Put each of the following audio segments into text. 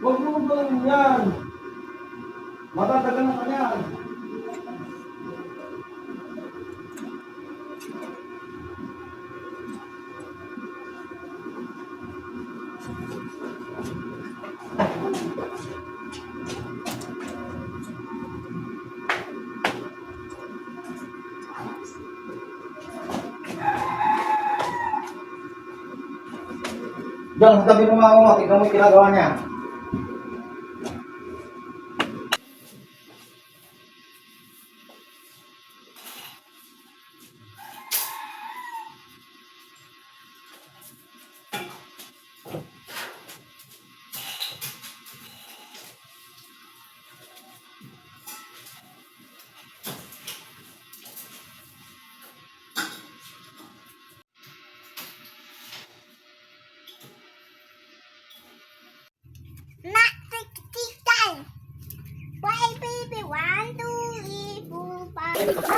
Huwag mo gawin yan. Matatagal na kanya. Diyan, sa tabi ng mga umat, ikaw mo yung ginagawa niya. Not the Why, baby? 1, 2, 3, 4, 5.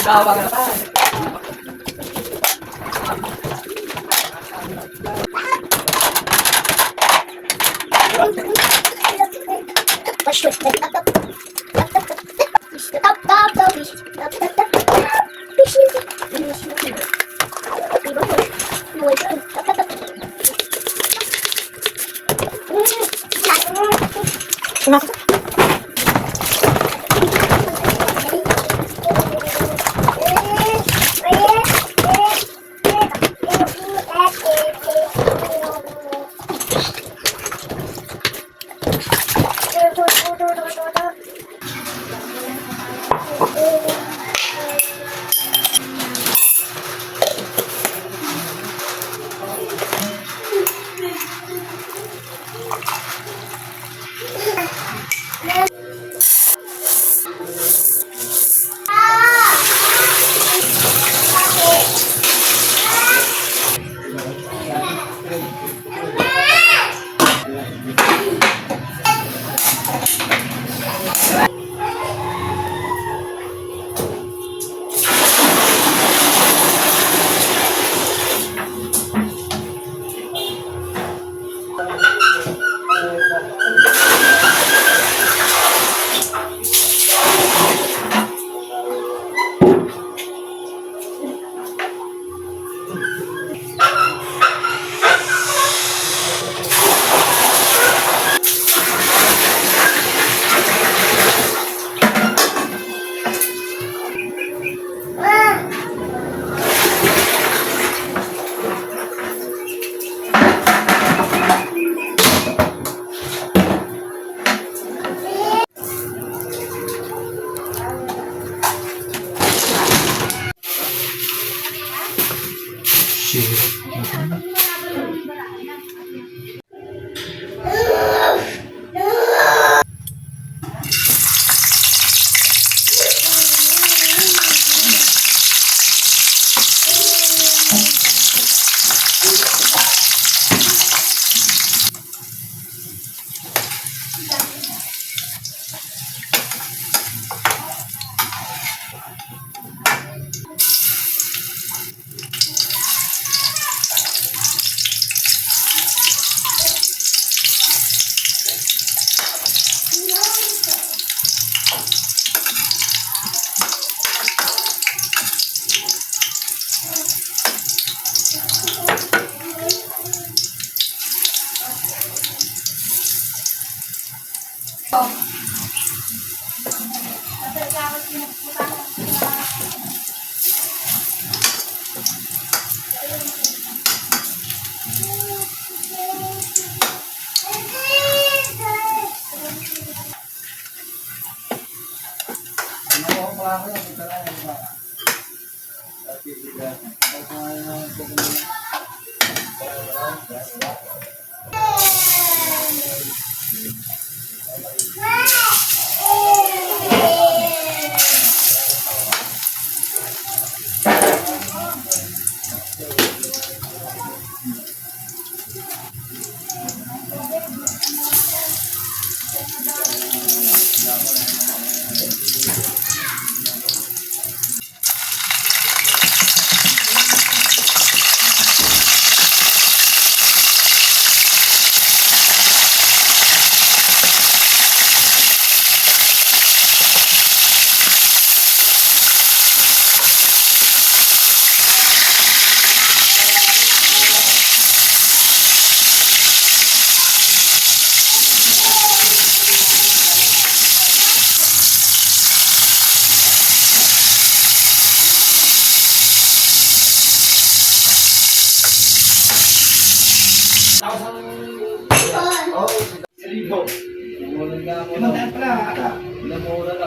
Tawag na pa.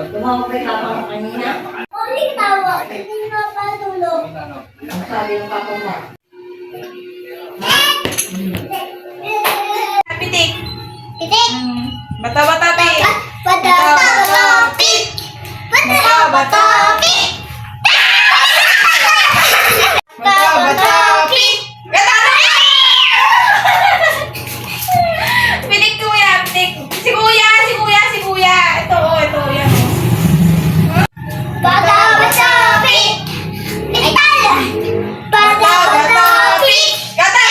Tumawag kay papa mo kanina. Ulit tawag. Hindi na pa tulog. Ang sabi ng papa mo. Pitik. Itik. Bata-bata, pik. Patatapik. Bata-bata, pik. Bata-bata, pik. Pitik kuya, pitik. Si kuya, si kuya, si kuya. Ito, yan. Patatapik. Ital. Bata-bata, pik. Gata!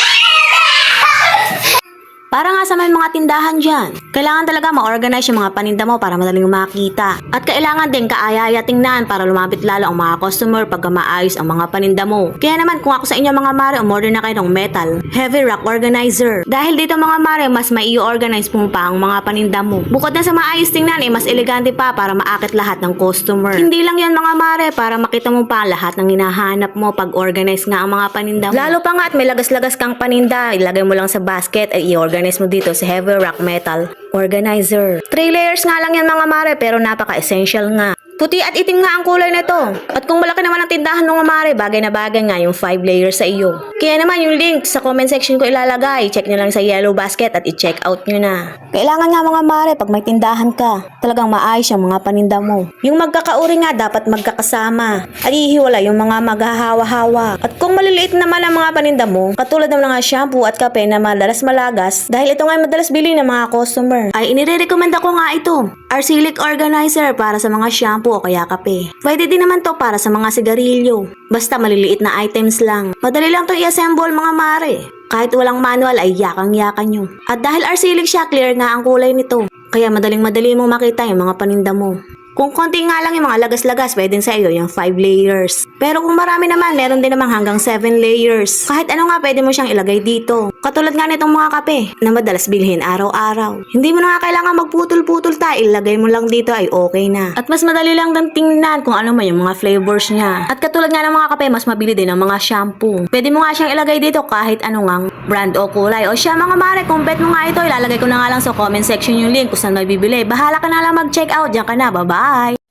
Para nga sa may mga tindahan dyan. Kailangan talaga ma-organize yung mga paninda mo para madaling makita. At kailangan din kaaya-aya tingnan para lumapit lalo ang mga customer pagka maayos ang mga paninda mo. Kaya naman kung ako sa inyo mga mare, umorder na kayo ng metal heavy rack organizer. Dahil dito mga mare, mas mai-organize mo pa ang mga paninda mo. Bukod na sa maayos tingnan, mas elegante pa para maakit lahat ng customer. Hindi lang yan mga mare, para makita mo pa lahat ng hinahanap mo pag organize nga ang mga paninda mo. Lalo pa nga at may lagas-lagas kang paninda, ilagay mo lang sa basket at i-organize mo dito sa heavy rack metal organizer. 3 layers nga lang yan mga mare, pero napaka-essential nga. Puti at itim nga ang kulay nito. At kung malaki naman ang tindahan mga mare, bagay na bagay nga yung 5 layers sa iyo. Kaya naman yung link sa comment section ko ilalagay. Check nyo lang sa yellow basket at i-check out nyo na. Kailangan nga mga mare, pag may tindahan ka, talagang maayos yung mga paninda mo. Yung magkakauri nga dapat magkakasama. At ihiwala yung mga maghahawa-hawa. At kung maliliit naman ang mga paninda mo, katulad ng mga shampoo at kape na madalas malagas, dahil ito nga madalas bili ng mga customer, ay inire-recommenda ko nga ito. Arsenic organizer para sa mga shampoo o kaya kape. Pwede din naman to para sa mga sigarilyo. Basta maliliit na items lang. Madali lang to i-assemble mga mare. Kahit walang manual ay yakang-yakan nyo. At dahil arsenic siya, clear nga ang kulay nito. Kaya madaling-madali mo makita yung mga paninda mo. Kung konti nga lang yung mga lagas-lagas, pwedeng sa iyo yung 5 layers. Pero kung marami naman, meron din namang hanggang 7 layers. Kahit ano nga pwede mo siyang ilagay dito. Katulad nga nitong mga kape na madalas bilhin araw-araw. Hindi mo na nga kailangan magputol-putol tayo, ilagay mo lang dito ay okay na. At mas madali lang din tingnan kung ano man yung mga flavors niya. At katulad nga ng mga kape, mas mabili din ang mga shampoo. Pwede mo nga siyang ilagay dito kahit ano ngang brand o kulay. O siya mga mare, kung bet mo nga ito, ilalagay ko na nga lang sa comment section yung link kung saan may bibili. Bahala ka na lang mag-check out. Diyan ka na, bye-bye!